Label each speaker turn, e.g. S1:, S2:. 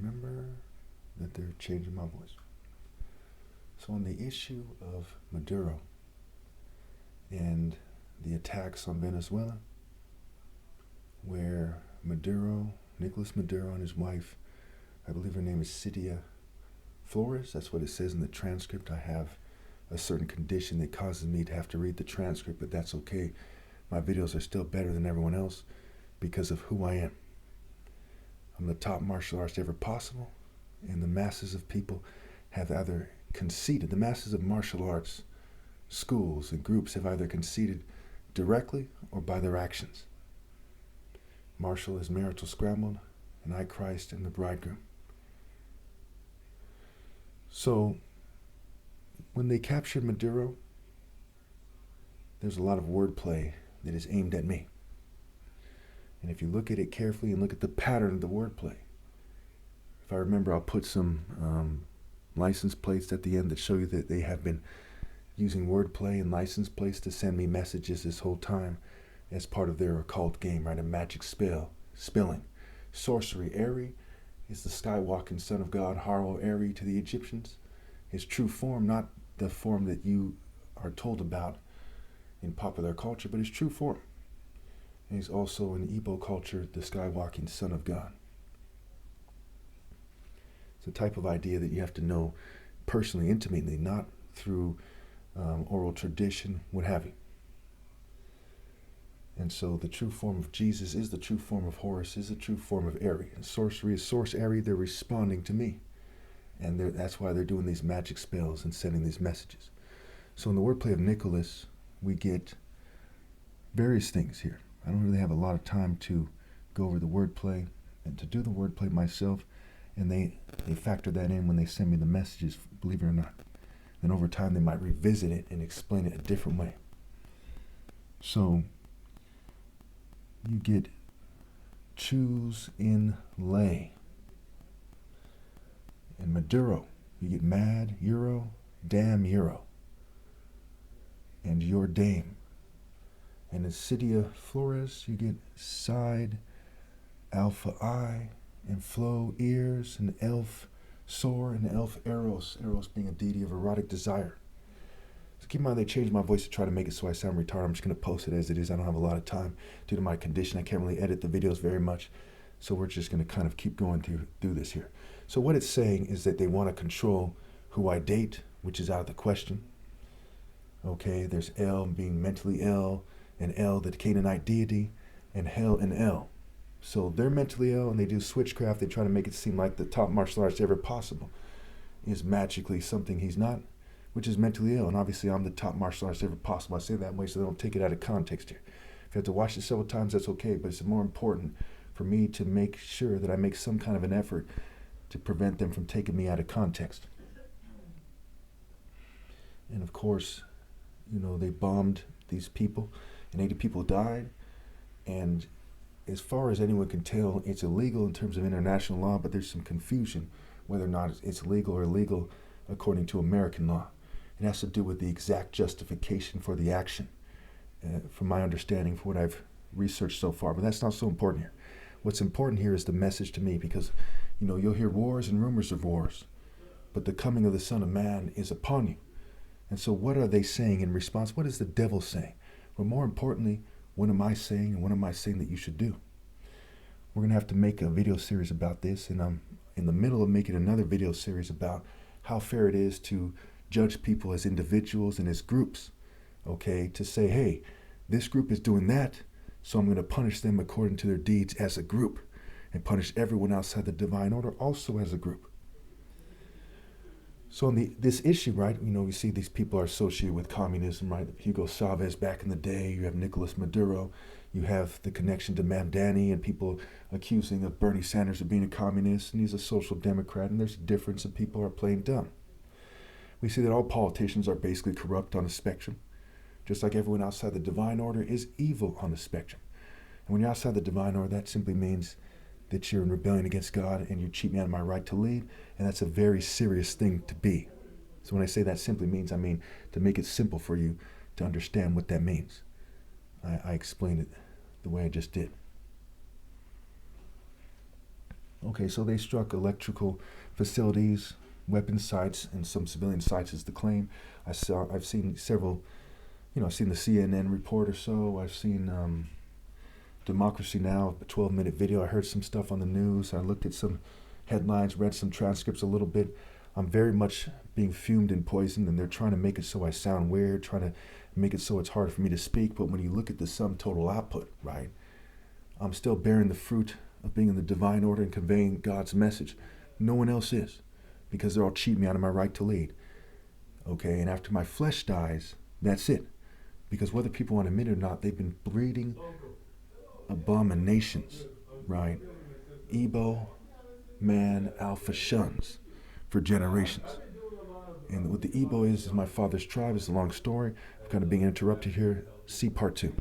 S1: remember that they're changing my voice. So on the issue of Maduro and the attacks on Venezuela, where Nicolás Maduro and his wife, I believe her name is Cydia Flores, that's what it says in the transcript. I have a certain condition that causes me to have to read the transcript, but that's okay. My videos are still better than everyone else because of who I am. I'm the top martial artist ever possible, and the masses of people have either conceded, the masses of martial arts schools and groups have either conceded directly or by their actions. Martial is marital scrambled, and I, Christ, am the bridegroom. So, when they captured Maduro, there's a lot of wordplay that is aimed at me. And if you look at it carefully and look at the pattern of the wordplay, if I remember, I'll put some license plates at the end that show you that they have been using wordplay and license plates to send me messages this whole time as part of their occult game, right? A magic spelling. Sorcery, Eri is the skywalking son of God, Haro Eri to the Egyptians. His true form, not the form that you are told about in popular culture, but his true form. And he's also in Igbo culture, the skywalking son of God. It's a type of idea that you have to know personally, intimately, not through oral tradition, what have you. And so the true form of Jesus is the true form of Horus, is the true form of Eri. And sorcery is source Eri, they're responding to me. And that's why they're doing these magic spells and sending these messages. So in the wordplay of Nicholas, we get various things here. I don't really have a lot of time to go over the wordplay and to do the wordplay myself. And they factor that in when they send me the messages, believe it or not. And over time, they might revisit it and explain it a different way. So you get choose in lay. And Maduro, you get mad, Euro, damn Euro. And your dame. And in Cydia Flores, you get side, alpha I, and flow ears, and elf soar, and elf eros. Eros being a deity of erotic desire. So keep in mind, they changed my voice to try to make it so I sound retarded. I'm just going to post it as it is. I don't have a lot of time due to my condition. I can't really edit the videos very much. So we're just going to kind of keep going through this here. So what it's saying is that they want to control who I date, which is out of the question. Okay, there's El being mentally ill, and El, the Canaanite deity, and Hell and El. So they're mentally ill, and they do switchcraft. They try to make it seem like the top martial artist ever possible is magically something he's not, which is mentally ill. And obviously, I'm the top martial artist ever possible. I say that way so they don't take it out of context here. If you have to watch it several times, that's okay. But it's more important for me to make sure that I make some kind of an effort to prevent them from taking me out of context. And of course, you know, they bombed these people, and 80 people died. And as far as anyone can tell, it's illegal in terms of international law, but there's some confusion whether or not it's legal or illegal according to American law. It has to do with the exact justification for the action, from my understanding, for what I've researched so far. But that's not so important here. What's important here is the message to me, because, you know, you'll hear wars and rumors of wars, but the coming of the Son of Man is upon you. And so what are they saying in response? What is the devil saying? But more importantly, what am I saying, and what am I saying that you should do? We're going to have to make a video series about this, and I'm in the middle of making another video series about how fair it is to judge people as individuals and as groups, okay? To say, hey, this group is doing that, so I'm going to punish them according to their deeds as a group, and punish everyone outside the divine order also as a group. So on this issue, right, you know, we see these people are associated with communism, right? Hugo Chavez back in the day, you have Nicolás Maduro, you have the connection to Mamdani and people accusing of Bernie Sanders of being a communist, and he's a social democrat, and there's a difference and people are playing dumb. We see that all politicians are basically corrupt on the spectrum, just like everyone outside the divine order is evil on the spectrum. And when you're outside the divine order, that simply means that you're in rebellion against God and you cheat me out of my right to lead, and that's a very serious thing to be. So when I say that simply means, I mean to make it simple for you to understand what that means. I explained it the way I just did. Okay, so they struck electrical facilities, weapon sites, and some civilian sites is the claim. I've seen several, I've seen the CNN report or so. I've seen Democracy Now, a 12-minute video. I heard some stuff on the news. I looked at some headlines, read some transcripts a little bit. I'm very much being fumed and poisoned, and they're trying to make it so I sound weird, trying to make it so it's hard for me to speak. But when you look at the sum total output, right, I'm still bearing the fruit of being in the divine order and conveying God's message. No one else is, because they're all cheating me out of my right to lead. Okay, and after my flesh dies, that's it. Because whether people want to admit it or not, they've been breeding abominations, right? Ebo, man, alpha shuns for generations. And what the Ebo is my father's tribe. It's a long story. I'm kind of being interrupted here. See part 2.